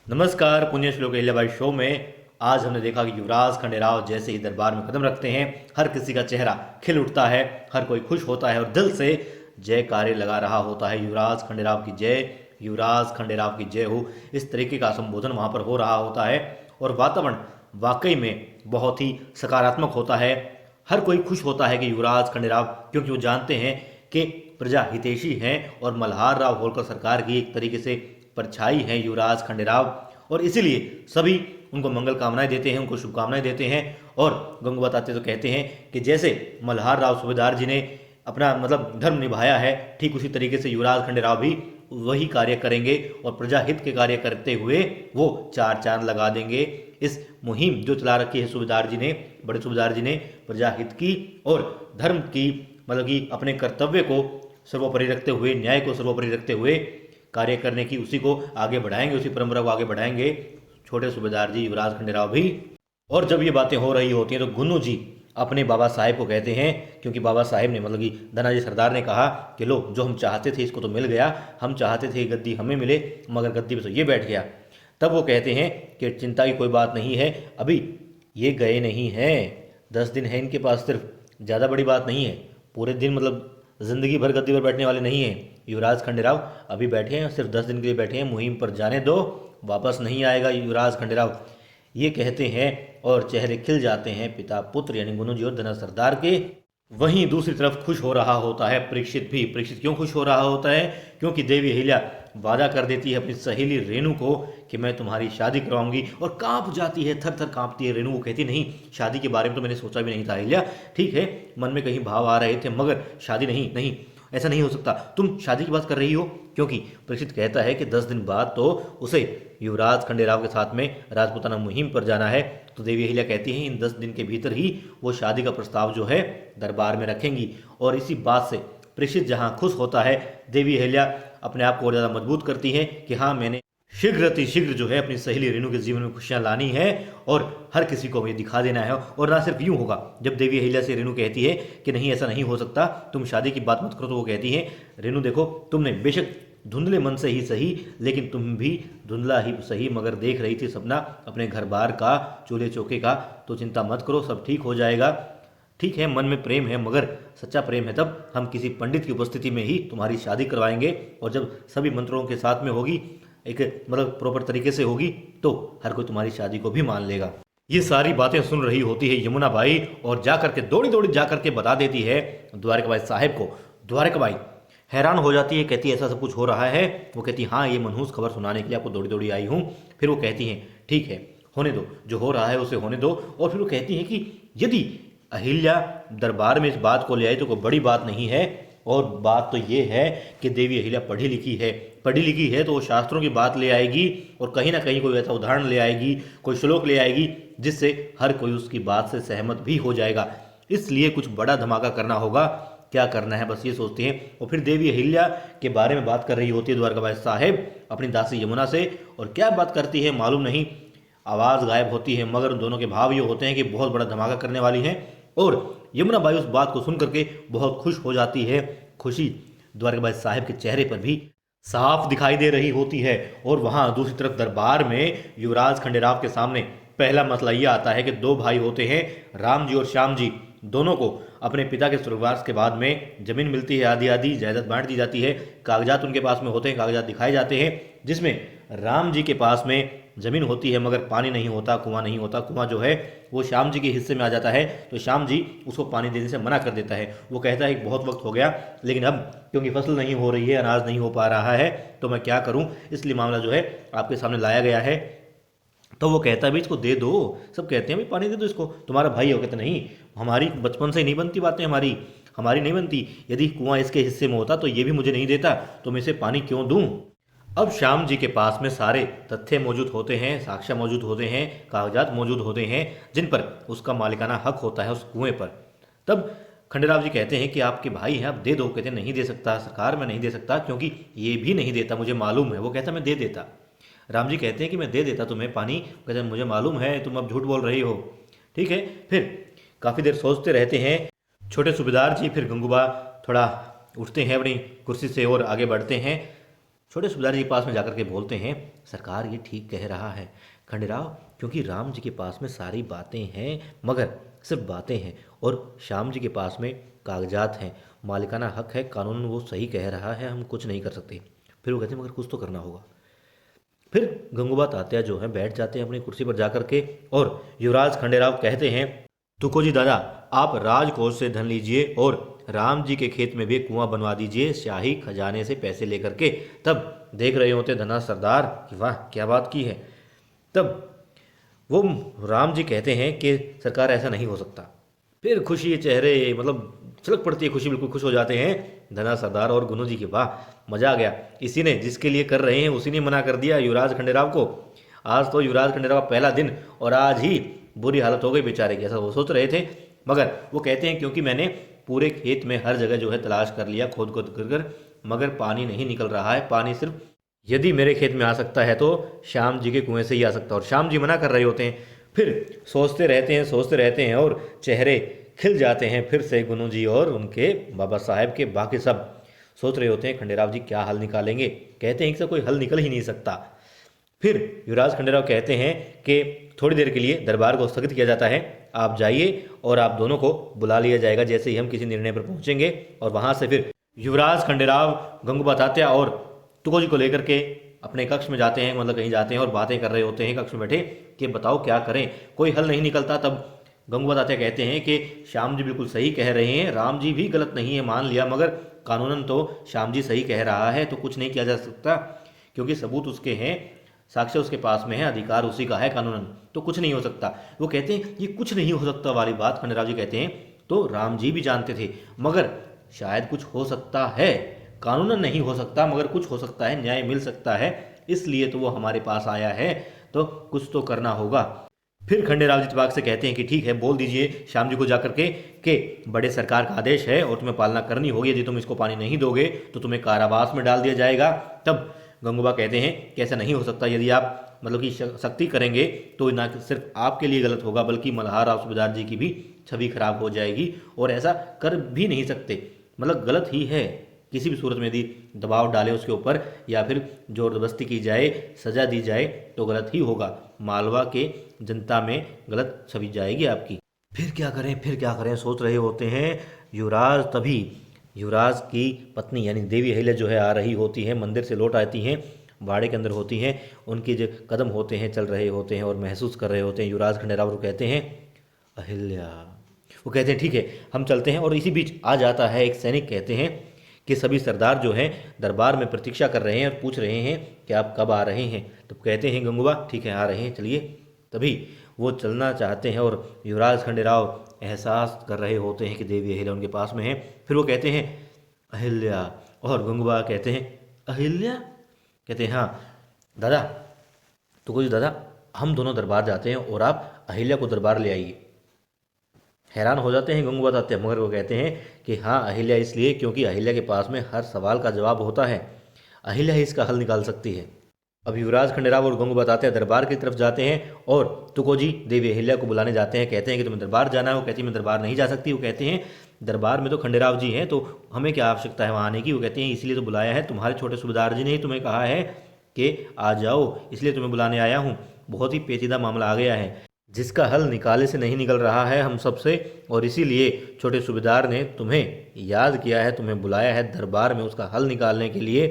नमस्कार, पुण्य श्लोक अहिल्याबाई शो में आज हमने देखा कि युवराज खंडेराव जैसे ही दरबार में कदम रखते हैं, हर किसी का चेहरा खिल उठता है, हर कोई खुश होता है और दिल से जयकारे लगा रहा होता है। युवराज खंडेराव की जय, युवराज खंडेराव की जय हो, इस तरीके का संबोधन वहाँ पर हो रहा होता है और वातावरण वाकई में बहुत ही सकारात्मक होता है। हर कोई खुश होता है कि युवराज खंडेराव, क्योंकि वो जानते हैं कि प्रजा हितैषी हैं और मल्हार राव होलकर सरकार की एक तरीके से परछाई है युवराज खंडेराव, और इसीलिए सभी उनको मंगल कामनाएं देते हैं, उनको शुभकामनाएं देते हैं। और गंगूबाई तात्या तो कहते हैं कि जैसे मल्हार राव सूबेदार जी ने अपना धर्म निभाया है, ठीक उसी तरीके से युवराज खंडेराव भी वही कार्य करेंगे और प्रजा हित के कार्य करते हुए वो चार चांद लगा देंगे। इस मुहिम जो चला रखी है सूबेदार जी ने, बड़े सूबेदार जी ने प्रजा हित की और धर्म की, कि अपने कर्तव्य को सर्वोपरि रखते हुए, न्याय को सर्वोपरि रखते हुए कार्य करने की, उसी को आगे बढ़ाएंगे, उसी परंपरा को आगे बढ़ाएंगे छोटे सूबेदार जी युवराज खंडेराव भी। और जब ये बातें हो रही होती हैं तो गुन्नू जी अपने बाबा साहेब को कहते हैं, क्योंकि बाबा साहेब ने कि धनाजी सरदार ने कहा कि लो, जो हम चाहते थे इसको तो मिल गया, हम चाहते थे गद्दी हमें मिले मगर गद्दी पे तो ये बैठ गया। तब वो कहते हैं कि चिंता की कोई बात नहीं है, अभी ये गए नहीं हैं, 10 दिन है इनके पास, सिर्फ ज़्यादा बड़ी बात नहीं है, पूरे दिन ज़िंदगी भर गद्दी पर बैठने वाले नहीं हैं। युवराज खंडेराव अभी बैठे हैं, सिर्फ 10 दिन के लिए बैठे हैं, मुहिम पर जाने दो, वापस नहीं आएगा युवराज खंडेराव, ये कहते हैं और चेहरे खिल जाते हैं पिता पुत्र यानी गुन्नू जी और धना सरदार के। वहीं दूसरी तरफ खुश हो रहा होता है परीक्षित भी। परीक्षित क्यों खुश हो रहा होता है? क्योंकि देवी अहिल्या वादा कर देती है अपनी सहेली रेणु को कि मैं तुम्हारी शादी करवाऊंगी, और कांप जाती है, थर थर कांपती है रेणु। वो कहती नहीं, शादी के बारे में तो मैंने सोचा भी नहीं था अहिल्या, ठीक है मन में कहीं भाव आ रहे थे मगर शादी नहीं, नहीं ऐसा नहीं हो सकता, तुम शादी की बात कर रही हो। क्योंकि परीक्षित कहता है कि 10 दिन बाद तो उसे युवराज खंडेराव के साथ में राजपूताना मुहिम पर जाना है, तो देवी अहिल्या कहती है इन 10 दिन के भीतर ही वो शादी का प्रस्ताव जो है दरबार में रखेंगी। और इसी बात से परीक्षित जहाँ खुश होता है, देवी अहिल्या अपने आप को और ज़्यादा मजबूत करती है कि हाँ, मैंने शीघ्र अति शीघ्र जो है अपनी सहेली रेणु के जीवन में खुशियां लानी है और हर किसी को ये दिखा देना है। और ना सिर्फ यूं होगा, जब देवी अहिल्या से रेणु कहती है कि नहीं ऐसा नहीं हो सकता, तुम शादी की बात मत करो, तो वो कहती है रेणु देखो, तुमने बेशक धुंधले मन से ही सही, लेकिन तुम भी धुंधला ही सही मगर देख रही थी सपना अपने घर बार का, चूल्हे चौके का, तो चिंता मत करो, सब ठीक हो जाएगा। ठीक है मन में प्रेम है मगर सच्चा प्रेम है तब हम किसी पंडित की उपस्थिति में ही तुम्हारी शादी करवाएंगे, और जब सभी मंत्रों के साथ में होगी, एक प्रॉपर तरीके से होगी, तो हर कोई तुम्हारी शादी को भी मान लेगा। ये सारी बातें सुन रही होती है यमुना बाई और जाकर के दौड़ी दौड़ी जाकर के बता देती है द्वारकाबाई साहेब को। द्वारकाबाई हैरान हो जाती है, कहती है ऐसा सब कुछ हो रहा है। वो कहती हाँ, ये मनहूस खबर सुनाने के लिए आपको दौड़ी दौड़ी आई हूँ। फिर वो कहती हैं ठीक है, होने दो, जो हो रहा है उसे होने दो। और फिर वो कहती हैं कि यदि अहिल्या दरबार में इस बात को ले आई तो कोई बड़ी बात नहीं है, और बात तो ये है कि देवी अहिल्या पढ़ी लिखी है, पढ़ी लिखी है तो वो शास्त्रों की बात ले आएगी और कहीं ना कहीं कोई ऐसा उदाहरण ले आएगी, कोई श्लोक ले आएगी जिससे हर कोई उसकी बात से सहमत भी हो जाएगा। इसलिए कुछ बड़ा धमाका करना होगा, क्या करना है बस ये सोचते हैं। और फिर देवी अहिल्या के बारे में बात कर रही होती है द्वारकाबाई साहेब अपनी दासी यमुना से, और क्या बात करती है मालूम नहीं, आवाज़ गायब होती है मगर उन दोनों के भाव ये होते हैं कि बहुत बड़ा धमाका करने वाली हैं। और यमुना बाई उस बात को सुन करके बहुत खुश हो जाती है। खुशी द्वारकाबाई साहेब के चेहरे पर भी साफ दिखाई दे रही होती है। और वहाँ दूसरी तरफ दरबार में युवराज खंडेराव के सामने पहला मसला यह आता है कि दो भाई होते हैं, राम जी और श्याम जी, दोनों को अपने पिता के स्वर्गवास के बाद में जमीन मिलती है, आधी आधी जायदाद बांट दी जाती है, कागजात उनके पास में होते हैं, कागजात दिखाए जाते हैं, जिसमें राम जी के पास में जमीन होती है मगर पानी नहीं होता, कुआं नहीं होता। कुआं जो है वो श्याम जी के हिस्से में आ जाता है, तो श्याम जी उसको पानी देने से मना कर देता है। वो कहता है कि बहुत वक्त हो गया, लेकिन अब क्योंकि फसल नहीं हो रही है, अनाज नहीं हो पा रहा है, तो मैं क्या करूं, इसलिए मामला जो है आपके सामने लाया गया है। तो वो कहता है भाई इसको दे दो, सब कहते हैं भाई पानी दे दो इसको, तुम्हारा भाई हो। कहते नहीं, हमारी बचपन से नहीं बनती बातें, हमारी हमारी नहीं बनती, यदि कुआं इसके हिस्से में होता तो ये भी मुझे नहीं देता, तो मैं इसे पानी क्यों दूं। अब श्याम जी के पास में सारे तथ्य मौजूद होते हैं, साक्ष्य मौजूद होते हैं, कागजात मौजूद होते हैं, जिन पर उसका मालिकाना हक होता है उस कुएं पर। तब खंडेराव जी कहते हैं कि आपके भाई हैं, आप दे दो। कहते हैं नहीं दे सकता सरकार, मैं नहीं दे सकता, क्योंकि ये भी नहीं देता, मुझे मालूम है। वो कहता मैं दे देता। राम जी कहते हैं कि मैं दे देता तुम्हें पानी। कहते हैं मुझे मालूम है, तुम अब झूठ बोल रही हो। ठीक है, फिर काफ़ी देर सोचते रहते हैं छोटे सूबेदार जी। फिर गंगूबा थोड़ा उठते हैं अपनी कुर्सी से और आगे बढ़ते हैं। छोटे सूबेदार जी के पास में जाकर के बोलते हैं, सरकार ये ठीक कह रहा है खंडेराव, क्योंकि राम जी के पास में सारी बातें हैं, मगर सिर्फ बातें हैं, और श्याम जी के पास में कागजात हैं, मालिकाना हक है, कानून वो सही कह रहा है, हम कुछ नहीं कर सकते। फिर वो कहते हैं मगर कुछ तो करना होगा। फिर गंगूबा तात्या जो है बैठ जाते हैं अपनी कुर्सी पर जाकर के, और युवराज खंडेराव कहते हैं, तुकोजी दादा, आप राजकोष से धन लीजिए और राम जी के खेत में भी एक कुआं बनवा दीजिए शाही खजाने से पैसे लेकर के। तब देख रहे होते धना सरदार कि वाह क्या बात की है। तब वो राम जी कहते हैं कि सरकार ऐसा नहीं हो सकता। फिर खुशी चेहरे मतलब झलक पड़ती है, खुशी, बिल्कुल खुश हो जाते हैं धना सरदार और गुनू जी की, वाह मजा आ गया, इसी ने जिसके लिए कर रहे हैं उसी ने मना कर दिया युवराज खंडेराव को। आज तो युवराज खंडेराव का पहला दिन और आज ही बुरी हालत हो गई बेचारे की, ऐसा वो सोच रहे थे। मगर वो कहते हैं क्योंकि मैंने पूरे खेत में हर जगह जो है तलाश कर लिया, खोद खोद कर कर, मगर पानी नहीं निकल रहा है। पानी सिर्फ यदि मेरे खेत में आ सकता है तो श्याम जी के कुएं से ही आ सकता है, और श्याम जी मना कर रहे होते हैं। फिर सोचते रहते हैं और चेहरे खिल जाते हैं फिर से गुनू जी और उनके बाबा साहेब के। बाकी सब सोच रहे होते हैं खंडेराव जी क्या हल निकालेंगे। कहते हैं कि कोई हल निकल ही नहीं सकता। फिर युवराज खंडेराव कहते हैं कि थोड़ी देर के लिए दरबार को स्थगित किया जाता है, आप जाइए और आप दोनों को बुला लिया जाएगा जैसे ही हम किसी निर्णय पर पहुंचेंगे। और वहां से फिर युवराज खंडेराव गंगूबा तात्या और तुको जी को लेकर के अपने कक्ष में जाते हैं, मतलब कहीं जाते हैं और बातें कर रहे होते हैं कक्ष में बैठे कि बताओ क्या करें, कोई हल नहीं निकलता। तब गंगूबा तात्या कहते हैं कि श्याम जी बिल्कुल सही कह रहे हैं, राम जी भी गलत नहीं है मान लिया, मगर कानूनन तो श्याम जी सही कह रहा है, तो कुछ नहीं किया जा सकता क्योंकि सबूत उसके हैं, साक्ष्य उसके पास में है, अधिकार उसी का है कानूनन, तो कुछ नहीं हो सकता। वो कहते हैं ये कुछ नहीं हो सकता वाली बात खंडेराव जी कहते हैं तो राम जी भी जानते थे, मगर शायद कुछ हो सकता है, कानूनन नहीं हो सकता मगर कुछ हो सकता है, न्याय मिल सकता है, इसलिए तो वो हमारे पास आया है, तो कुछ तो करना होगा। फिर खंडेराव जी इत्तेफाक से कहते हैं कि ठीक है, बोल दीजिए श्याम जी को जाकर के कि बड़े सरकार का आदेश है और तुम्हें पालना करनी होगी, यदि तुम इसको पानी नहीं दोगे तो तुम्हें कारावास में डाल दिया जाएगा। तब गंगूबा कहते हैं कि ऐसा नहीं हो सकता, यदि आप मतलब कि सख्ती करेंगे तो ना सिर्फ आपके लिए गलत होगा बल्कि मल्हार राव सूबेदार जी की भी छवि खराब हो जाएगी, और ऐसा कर भी नहीं सकते, मतलब गलत ही है। किसी भी सूरत में यदि दबाव डाले उसके ऊपर या फिर ज़बरदस्ती की जाए, सज़ा दी जाए तो गलत ही होगा, मालवा के जनता में गलत छवि जाएगी आपकी। फिर क्या करें सोच रहे होते हैं युवराज। तभी युवराज की पत्नी यानी देवी अहिल्या जो है आ रही होती हैं, मंदिर से लौट आती हैं, बाड़े के अंदर होती हैं, उनके जो कदम होते हैं चल रहे होते हैं और महसूस कर रहे होते हैं युवराज खंडेराव को कहते हैं अहिल्या। वो कहते हैं ठीक है हम चलते हैं, और इसी बीच आ जाता है एक सैनिक, कहते हैं कि सभी सरदार जो हैं दरबार में प्रतीक्षा कर रहे हैं और पूछ रहे हैं कि आप कब आ रहे हैं। तो कहते हैं गंगूबा ठीक है आ रहे हैं चलिए। तभी वो चलना चाहते हैं और युवराज खंडेराव एहसास कर रहे होते हैं कि देवी अहिल्या उनके पास में है। फिर वो कहते हैं अहिल्या, और गंगूबा कहते हैं अहिल्या, कहते हैं हाँ दादा, तो कुछ दादा हम दोनों दरबार जाते हैं और आप अहिल्या को दरबार ले आइए। हैरान हो जाते हैं गंगूबा तात्या, मगर वो कहते हैं कि हाँ अहिल्या इसलिए क्योंकि अहिल्या के पास में हर सवाल का जवाब होता है, अहिल्या ही इसका हल निकाल सकती है। अब युवराज खंडेराव और गंगूबा तात्या दरबार की तरफ जाते हैं और तुकोजी देवी अहिल्या को बुलाने जाते हैं, कहते हैं कि तुम्हें दरबार जाना है। वो कहती है मैं दरबार नहीं जा सकती। वो कहते हैं दरबार में तो खंडेराव जी हैं, तो हमें क्या आवश्यकता है वहाँ आने की। वो कहते हैं इसलिए तो बुलाया है, तुम्हारे छोटे सूबेदार जी ने ही तुम्हें कहा है कि आ जाओ, इसलिए तुम्हें बुलाने आया हूँ। बहुत ही पेचीदा मामला आ गया है जिसका हल निकाले से नहीं निकल रहा है हम सबसे, और इसीलिए छोटे सूबेदार ने तुम्हें याद किया है, तुम्हें बुलाया है दरबार में उसका हल निकालने के लिए।